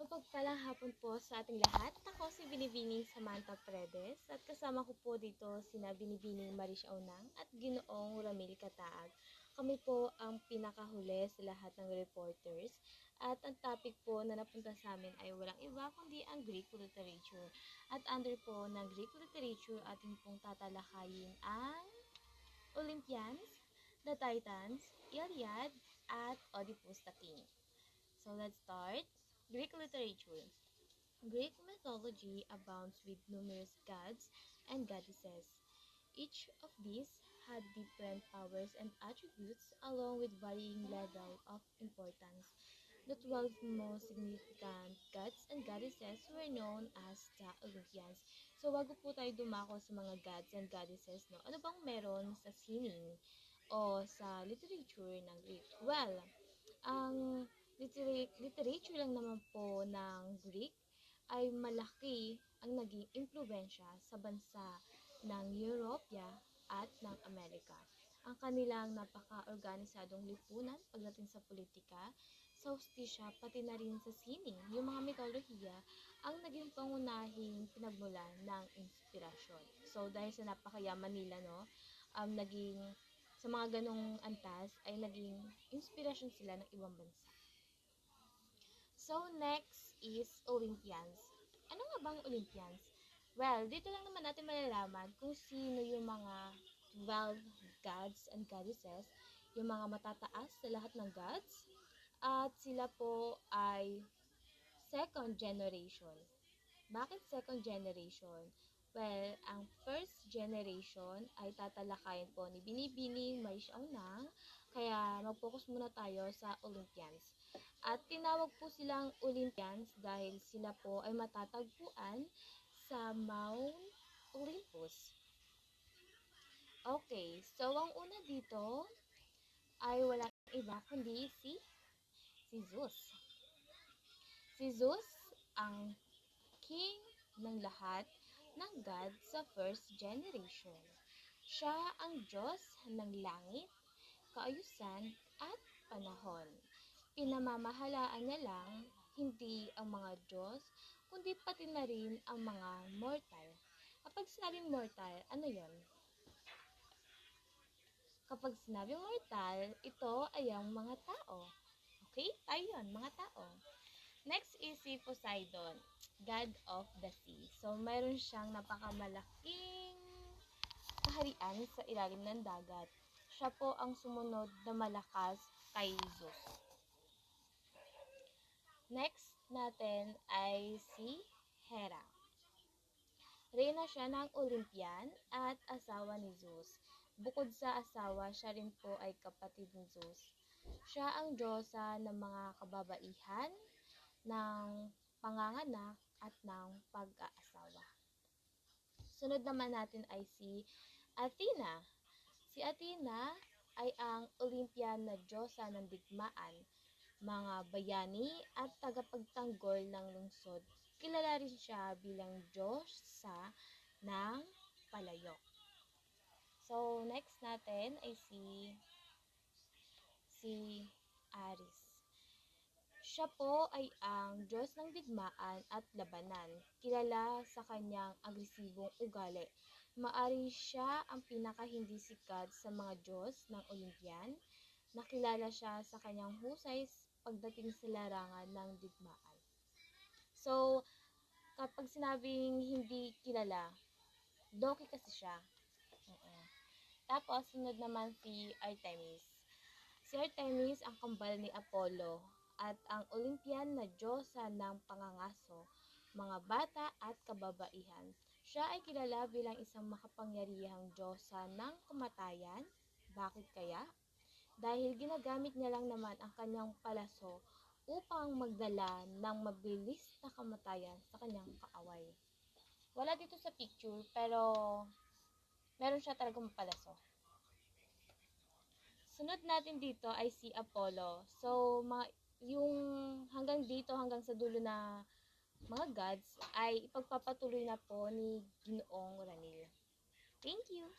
Mapagpalang hapon po sa ating lahat. Ako si Binibining Samantha Paredes at kasama ko po dito sina Binibining Marish Aunang at Ginoong Ramil Kataag. Kami po ang pinakahuli sa lahat ng reporters at ang topic po na napunta sa amin ay walang iba kundi ang Greek literature. At under po ng Greek literature ating pong tatalakayin ang Olympians, the Titans, Iliad, at Oedipus the King. So let's start. Greek literature. Greek mythology abounds with numerous gods and goddesses. Each of these had different powers and attributes along with varying level of importance. The 12 most significant gods and goddesses were known as the Olympians. So, bago po tayo dumako sa mga gods and goddesses, no, ano bang meron sa sining o sa literature ng Greek? Well, ang literature lang naman po ng Greek ay malaki ang naging impluwensya sa bansa ng Europia at ng Amerika. Ang kanilang napaka-organisadong lipunan pagdating sa politika, sa hustisya, pati na rin sa sining, yung mga mitolohiya, ang naging pangunahing pinagmulan ng inspirasyon. So, dahil sa napakayaman nila, no, naging sa mga ganong antas ay naging inspirasyon sila ng ibang bansa. So, next is Olympians. Ano nga bang Olympians? Well, dito lang naman natin malalaman kung sino yung mga 12 gods and goddesses, yung mga matataas sa lahat ng gods, at sila po ay second generation. Bakit second generation? Well, ang first generation ay tatalakayin po ni Binibining Marish Aunang, kaya mag-focus muna tayo sa Olympians. At tinawag po silang Olympians dahil sila po ay matatagpuan sa Mount Olympus. Okay, so ang una dito ay walang iba kundi si Zeus. Si Zeus ang king ng lahat ng God sa first generation. Siya ang Diyos ng langit, kaayusan at panahon. Pinamamahalaan niya lang hindi ang mga Diyos, kundi pati na rin ang mga mortal. Kapag sinabing mortal, ano yon? Kapag sinabing mortal, ito ay ang mga tao. Okay? Tayo yun, mga tao. Next is si Poseidon, God of the Sea. So, mayroon siyang napakamalaking kaharian sa ilalim ng dagat. Siya po ang sumunod na malakas kay Zeus. Next natin ay si Hera. Reyna siya ng Olympian at asawa ni Zeus. Bukod sa asawa, siya rin po ay kapatid ni Zeus. Siya ang diyosa ng mga kababaihan, ng panganganak at ng pag-aasawa. Sunod naman natin ay si Athena. Si Athena ay ang Olympian na diyosa ng digmaan, mga bayani at tagapagtanggol ng lungsod. Kilala rin siya bilang diyosa ng palayok. So, next natin ay si Ares. Siya po ay ang Diyos ng digmaan at labanan, kilala sa kanyang agresibong ugali. Maari siya ang pinakahindi sikat sa mga Diyos ng Olympian, nakilala siya sa kanyang husay pagdating sa larangan ng digmaan. So, kapag sinabing hindi kilala, doki kasi siya. Tapos, sunod naman si Artemis. Si Artemis ang kambal ni Apollo at ang Olympian na diyosa ng pangangaso, mga bata at kababaihan. Siya ay kilala bilang isang makapangyarihang diyosa ng kamatayan. Bakit kaya? Dahil ginagamit niya lang naman ang kanyang palaso upang magdala ng mabilis na kamatayan sa kanyang kaaway. Wala dito sa picture pero meron siya talagang palaso. Sunod natin dito ay si Apollo. So, yung hanggang dito, hanggang sa dulo na mga gods, ay ipagpapatuloy na po ni Ginoong Ranil. Thank you!